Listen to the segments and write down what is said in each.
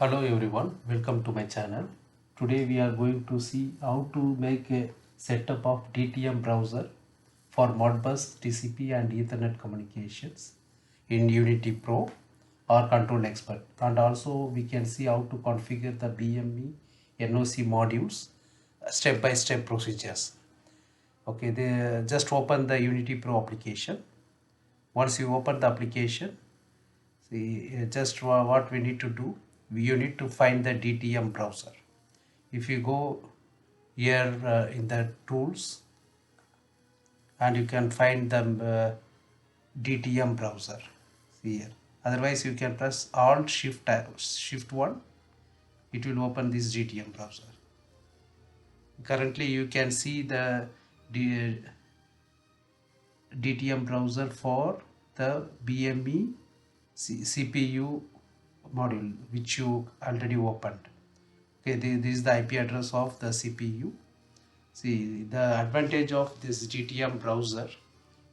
Hello everyone, welcome to my channel. Today we are going to see how to make a setup of DTM browser for Modbus TCP and Ethernet communications in Unity Pro or Control Expert, and also we can see how to configure the BME NOC modules step by step procedures. Okay, they just open the Unity Pro application. Once you open the application, see just what we need to do, you need to find the DTM browser. If you go here in the tools, and you can find the DTM browser, see here. Otherwise you can press alt shift 1, it will open this DTM browser. Currently you can see the DTM browser for the BME CPU module which you already opened. Okay, this is the IP address of the CPU. See, the advantage of this DTM browser,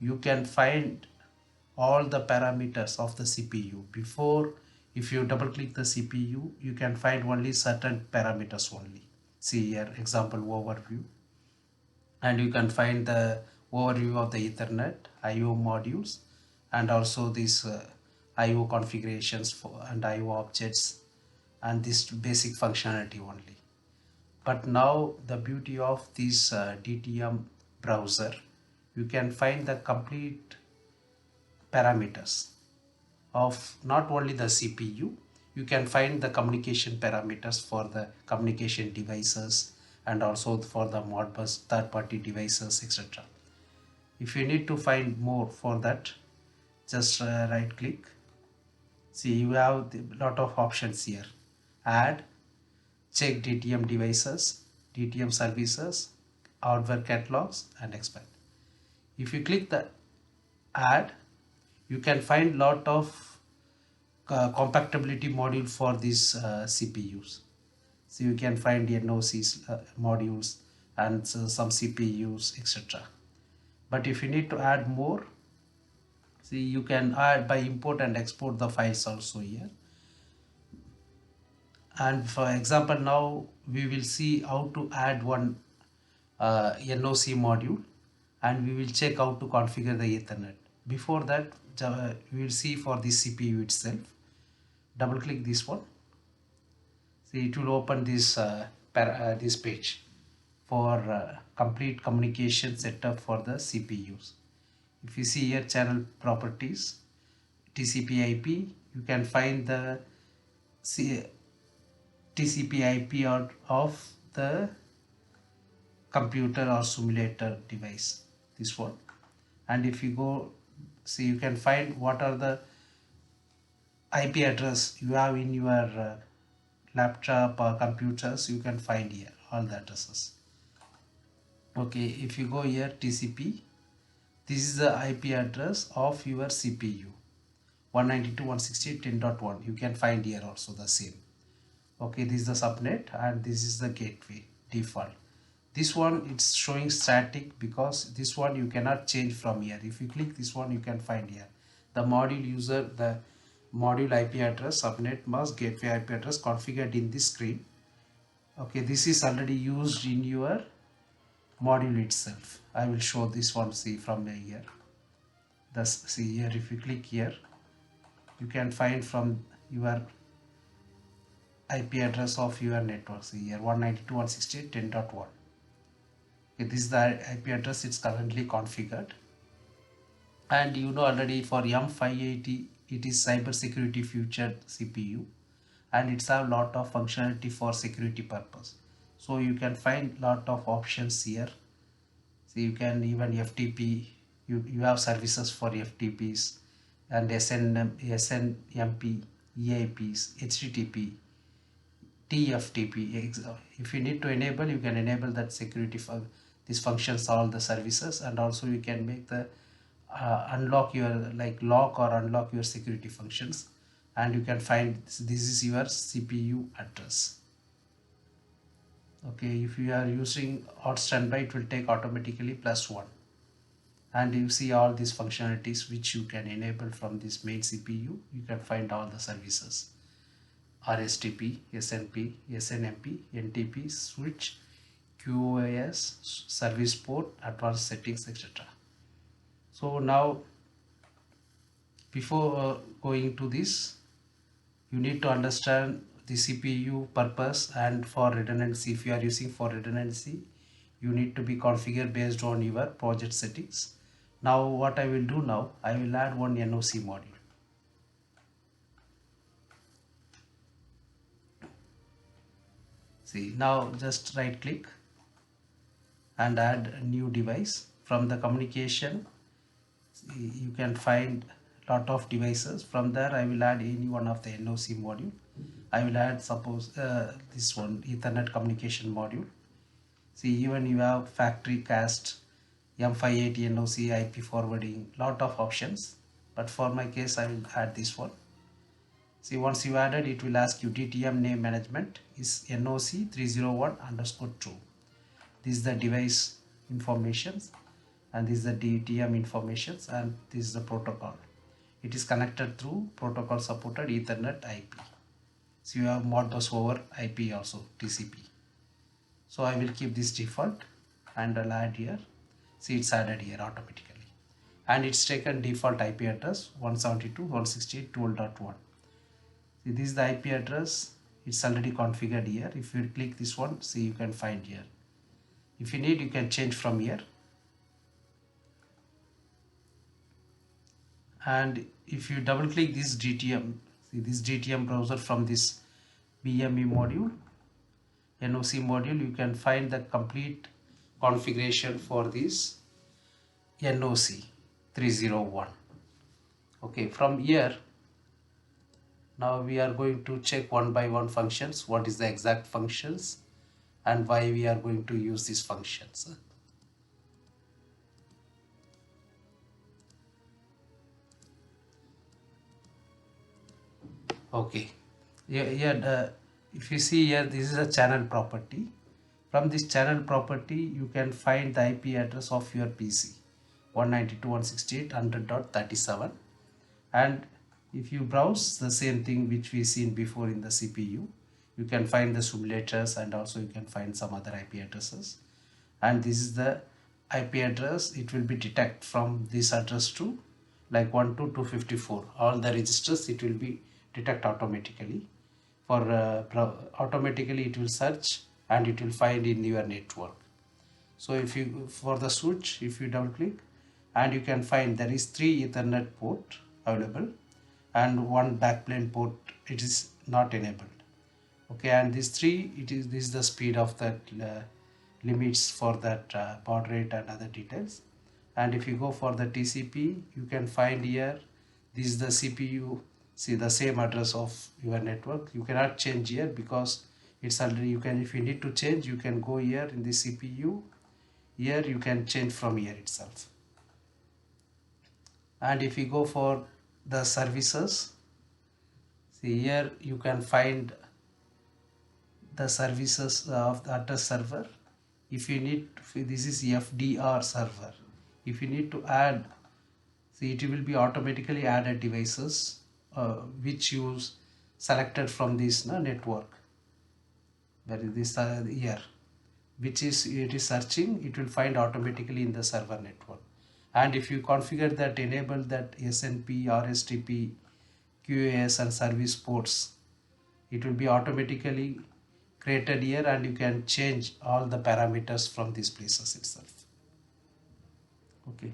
you can find all the parameters of the CPU. Before, if you double click the CPU, you can find only certain parameters only. See here, example overview, and you can find the overview of the Ethernet, IO modules, and also these IO configurations and IO objects, and this basic functionality only. But now the beauty of this DTM browser, you can find the complete parameters of not only the CPU, you can find the communication parameters for the communication devices and also for the Modbus third-party devices, etc. If you need to find more for that, just right click. See, you have a lot of options here. Add, check DTM devices, DTM services, hardware catalogs, and expand. If you click the add, you can find lot of compatibility module for these CPUs. So you can find NOCs modules and some CPUs, etc. But if you need to add more, see, you can add by import and export the files also here. And for example, now we will see how to add one NOC module, and we will check how to configure the Ethernet. Before that, we will see for the CPU itself. Double click this one. See, it will open this this page for complete communication setup for the CPUs. If you see here, channel properties, TCP IP, you can find the TCP IP of the computer or simulator device, this one. And if you go, see, you can find what are the IP address you have in your laptop or computers. You can find here all the addresses. Okay, if you go here, TCP, this is the IP address of your CPU, 192.168.10.1. you can find here also the same. Okay, this is the subnet and this is the gateway default. This one, it's showing static because this one you cannot change from here. If you click this one, you can find here the module user, the module IP address, subnet mask, gateway IP address configured in this screen. Okay, this is already used in your module itself. I will show this one. See from here. Thus, see here, if you click here, you can find from your IP address of your network. See here, 192.168.10.1. Okay, this is the IP address it's currently configured. And you know already for M580, it is cyber security featured CPU, and it's a lot of functionality for security purpose. So you can find lot of options here. So you can even FTP, you have services for FTPs and SNMP, EIPs, HTTP, TFTP. If you need to enable, you can enable that security for these functions, all the services, and also you can make the unlock your lock or unlock your security functions, and you can find this is your CPU address. Okay, if you are using hot standby, it will take automatically +1, and you see all these functionalities which you can enable from this main CPU. You can find all the services. RSTP, SNP, SNMP, NTP, switch, QoS, service port, advanced settings, etc. So now, before going to this, you need to understand the CPU purpose and for redundancy. If you are using for redundancy, you need to be configured based on your project settings. Now what I will do now, I will add one NOC module. See, now just right click and add a new device. From the communication, you can find lot of devices. From there I will add any one of the NOC module. I will add suppose this one, Ethernet communication module. See, even you have factory cast, M580 NOC, IP forwarding, lot of options, but for my case I will add this one. See, once you added, it will ask you DTM name management is NOC 301_2. This is the device informations, and this is the DTM informations, and this is the protocol. It is connected through protocol supported Ethernet IP. So you have Modbus over IP also, TCP. So I will keep this default and I'll add here. See, it's added here automatically, and it's taken default IP address 172.168.12.1. See, this is the IP address. It's already configured here. If you click this one, see, you can find here. If you need, you can change from here. And if you double click this DTM, see this DTM browser from this BME module, NOC module, you can find the complete configuration for this NOC 301. Okay, from here, now we are going to check one by one functions. What is the exact functions and why we are going to use these functions. Okay, here if you see here, this is a channel property. From this channel property, you can find the IP address of your PC 192.168.100.37, and if you browse the same thing which we seen before in the CPU, you can find the simulators, and also you can find some other IP addresses. And this is the IP address. It will be detect from this address to like 1 to 254. All the registers it will be detect automatically. For automatically it will search and it will find in your network. So if you, for the switch, if you double click, and you can find there is 3 Ethernet port available and 1 backplane port, it is not enabled. Okay, and these 3, this is the speed of that limits for that baud rate and other details. And if you go for the TCP, you can find here, this is the CPU. See, the same address of your network. You cannot change here because it's already, you can, if you need to change, you can go here in the CPU. Here you can change from here itself. And if you go for the services, see here you can find the services of the address server. If you need, this is FDR server. If you need to add, see, it will be automatically added devices which you selected from this network. Where is this here, which is, it is searching, it will find automatically in the server network. And if you configure that, enable that SNP, RSTP, QoS and service ports, it will be automatically created here, and you can change all the parameters from these places itself. Okay,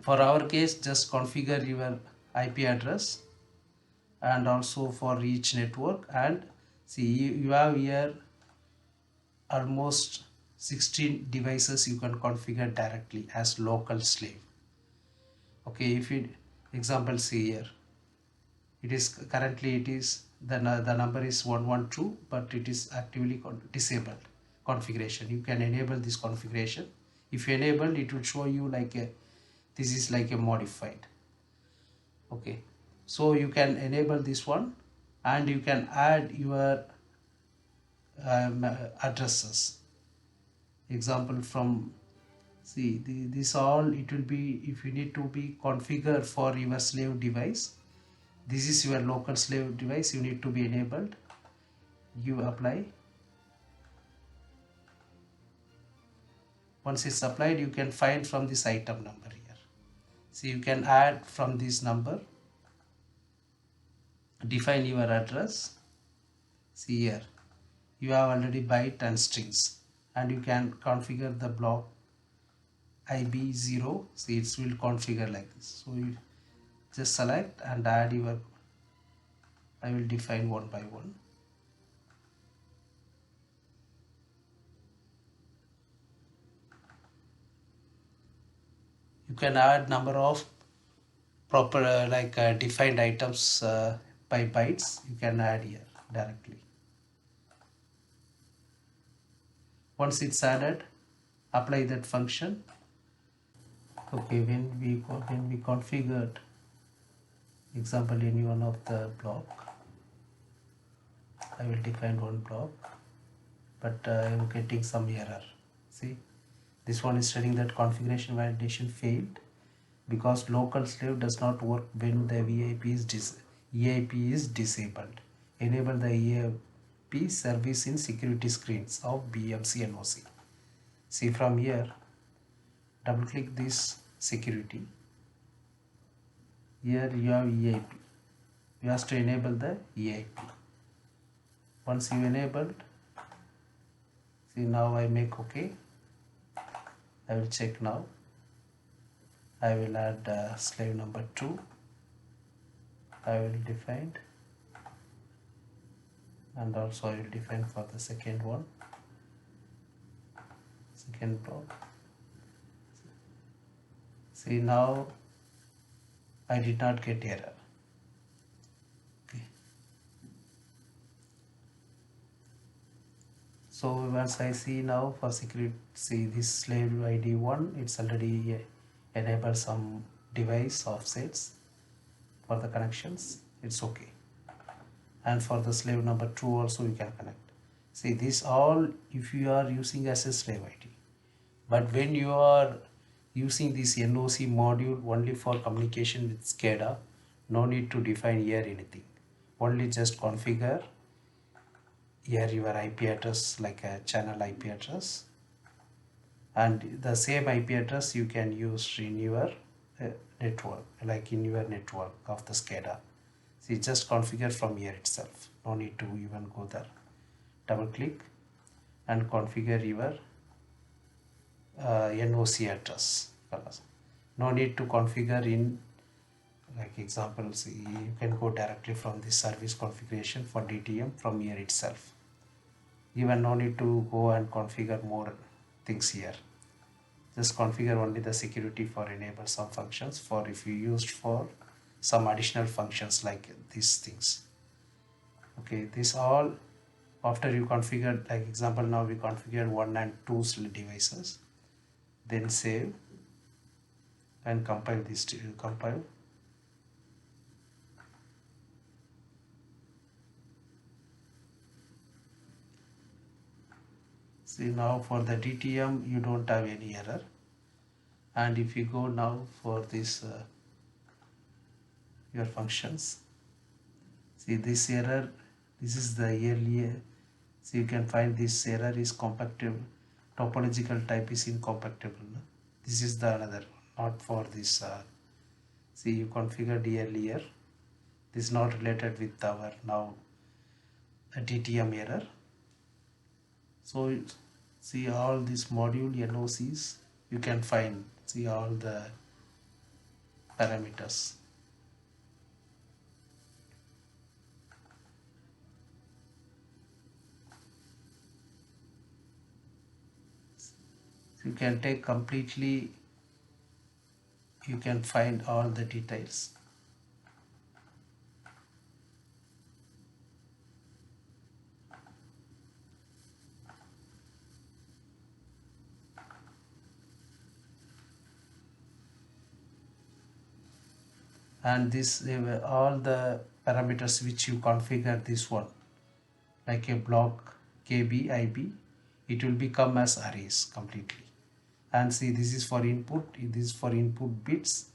for our case, just configure your IP address and also for each network. And see, you have here almost 16 devices you can configure directly as local slave. Okay, if you example, see here, it is currently, it is the number is 112, but it is actively disabled configuration. You can enable this configuration. If you enable, it will show you like a, this is like a modified. Okay, so you can enable this one, and you can add your addresses. Example from, see, this all, it will be, if you need to be configured for your slave device, This is your local slave device, you need to be enabled. You apply. Once it's applied, you can find from this item number here. So you can add from this number, define your address. See here, you have already byte and strings, and you can configure the block IB0. See, it will configure like this. So you just select and add your, I will define one by one. You can add number of proper defined items by bytes. You can add here directly. Once it's added, apply that function. Okay, when we configured, example, any one of the block, I will define one block, but I am getting some error. See, this one is telling that configuration validation failed because local slave does not work when the EIP is disabled. Enable the EIP service in security screens of BMC NOC. See, from here, double click this security. Here you have EIP. You have to enable the EIP. Once you enabled, see, now I make OK. I will check now. I will add slave number 2. I will define, and also I will define for the second one, second block. See, now I did not get error. Okay. So once I see now for security, see this slave ID 1, it's already enabled some device offsets for the connections. It's okay. And for the slave number 2 also you can connect. See, this all if you are using as a slave ID. But when you are using this NOC module only for communication with SCADA, no need to define here anything. Only just configure here your IP address, like a channel IP address, and the same IP address you can use in your network, like in your network of the SCADA. See, just configure from here itself, no need to even go there. Double click and configure your NOC address. No need to configure in, like example, see, you can go directly from the service configuration for DTM from here itself. Even no need to go and configure more things here. Just configure only the security for enable some functions, for if you used for some additional functions like these things. Okay, this all after you configured, like example, now we configured 1 and 2 devices, then save and compile this to compile. See, now for the DTM you don't have any error. And if you go now for this your functions, see this error, this is the earlier. So you can find this error is compatible, topological type is incompatible. This is the another, not for this. See, you configured earlier. This is not related with our now DTM error. So see all this module NOCs you can find. See all the parameters. You can take completely, you can find all the details. And this all the parameters which you configure this one, like a block KB IB, it will become as arrays completely. And see, this is for input, this is for input bits,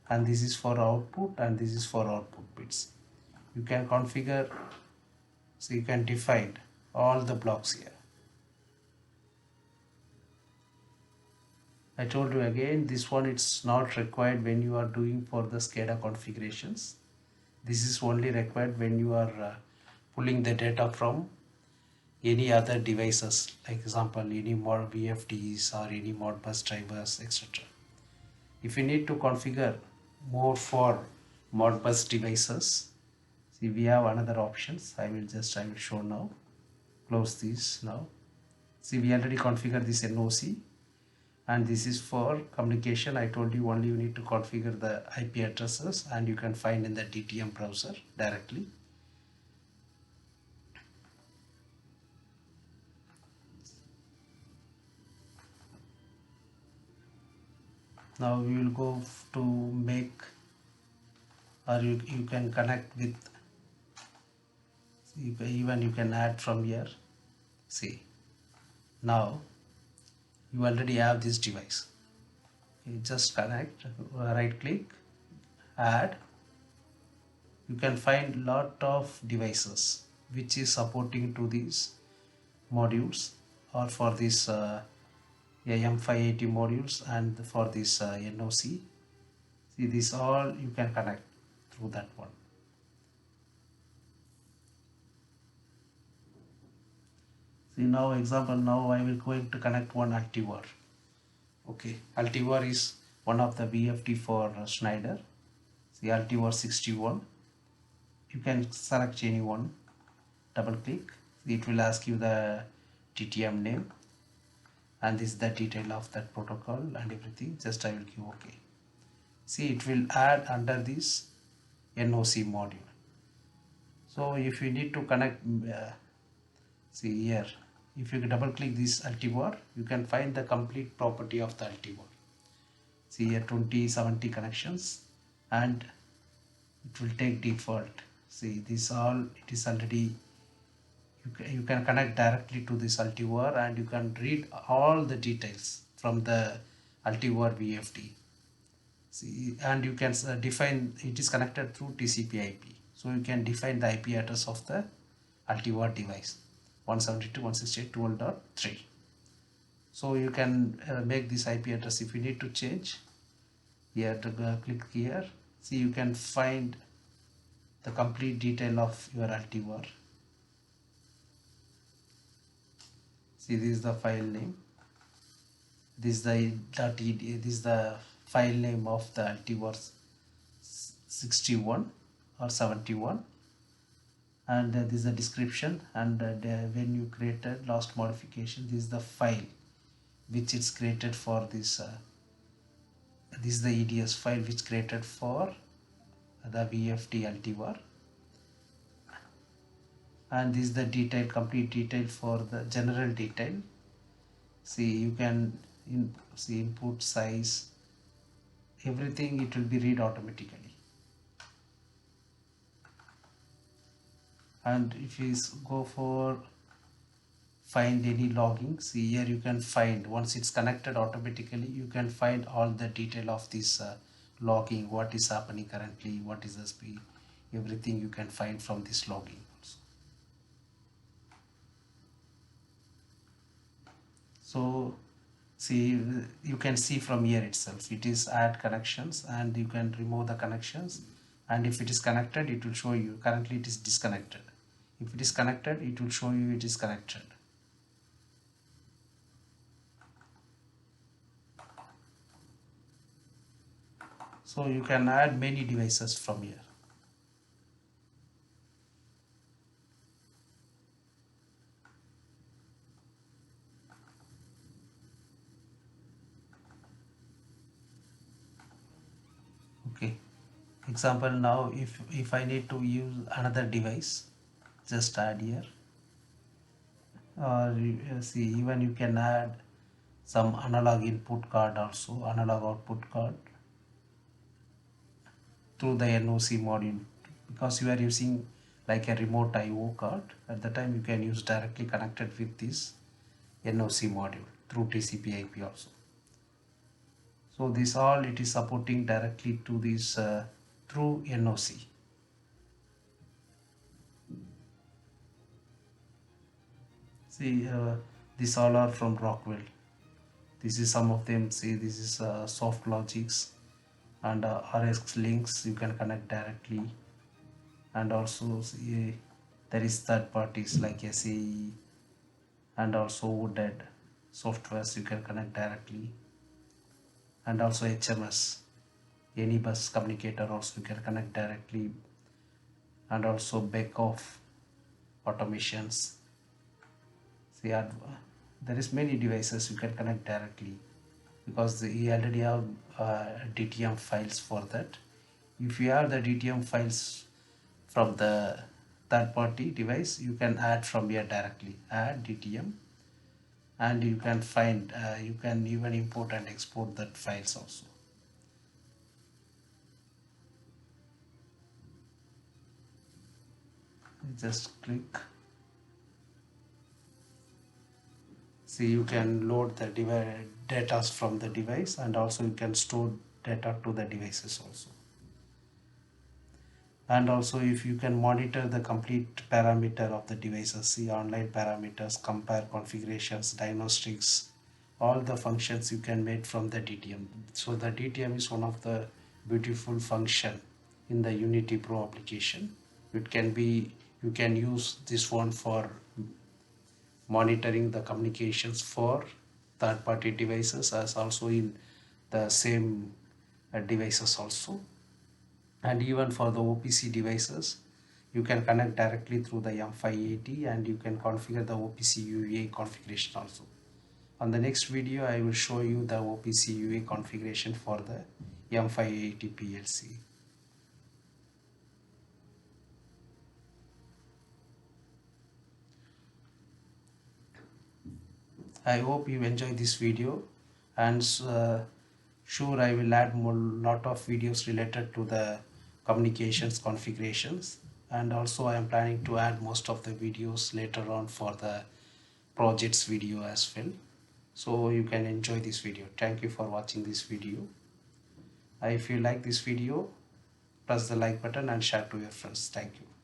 and this is for output, and this is for output bits. you can configure, so you can define all the blocks here. I told you again, this one it's not required when you are doing for the SCADA configurations. This is only required when you are pulling the data from any other devices, like example any more VFDs or any Modbus drivers, etc. If you need to configure more for Modbus devices, see we have another options. I will show now. Close this now. See, we already configured this NOC, and this is for communication. I told you only you need to configure the IP addresses, and you can find in the DTM browser directly. Now we will go to make, or you can connect with, even you can add from here. See, now you already have this device. Okay, just connect, right click, add. You can find lot of devices which is supporting to these modules, or for this M580 modules, and for this NOC. See, this all you can connect through that one. See, now example, now I will going to connect one Altivar. Okay, Altivar is one of the VFD for Schneider. See, Altivar 61. You can select any one, double click. It will ask you the DTM name, and this is the detail of that protocol and everything. Just I will give OK. See, it will add under this NOC module. So if you need to connect, see here, if you double click this Altivar, you can find the complete property of the Altivar. See here, 2070 connections, and it will take default. See, this all, it is already, you can connect directly to this Altivar, and you can read all the details from the Altivar VFD. See, and you can define, it is connected through TCP IP. So you can define the IP address of the Altivar device, 172.168.12.3. So you can make this IP address. If you need to change, here to click here. See, you can find the complete detail of your Altivar. See, this is the file name. This is the this is the file name of the Altivar 61 or 71, and this is the description, and when you created last modification, this is the file which is created for this. This is the EDS file which created for the VFD Altivar, and this is the detail, complete detail for the general detail. See, you can see input size, everything, it will be read automatically. And if you go for find any logging, see here you can find, once it's connected automatically, you can find all the detail of this logging, what is happening currently, what is the speed, everything you can find from this logging also. So see, you can see from here itself, it is add connections, and you can remove the connections, and if it is connected, it will show you currently it is disconnected. If it is connected, it will show you it is connected. So you can add many devices from here. Okay, example, now if I need to use another device, just add here, or see, even you can add some analog input card also, analog output card through the NOC module, because you are using like a remote IO card. At the time you can use directly connected with this NOC module through TCP IP also. So this all, it is supporting directly to this through NOC. See, these all are from Rockwell. This is some of them. See, this is soft logics and RX links you can connect directly, and also see, there is third parties like SAE and also wooded softwares you can connect directly, and also HMS, any bus communicator also you can connect directly, and also back off automations. See, there is many devices you can connect directly because you already have DTM files for that. If you have the DTM files from the third party device, you can add from here directly, add DTM, and you can find, you can even import and export that files also. Just click. See, you can load the data from the device, and also you can store data to the devices also. And also if you can monitor the complete parameter of the devices, see online parameters, compare configurations, diagnostics, all the functions you can make from the DTM. So the DTM is one of the beautiful function in the Unity Pro application. It can be, you can use this one for monitoring the communications for third-party devices as also in the same devices also. And even for the OPC devices, you can connect directly through the M580 and you can configure the OPC UA configuration also. On the next video, I will show you the OPC UA configuration for the M580 PLC. I hope you enjoy this video, and sure I will add more lot of videos related to the communications configurations, and also I am planning to add most of the videos later on for the projects video as well, so you can enjoy this video. Thank you for watching this video. If you like this video, press the like button and share to your friends. Thank you.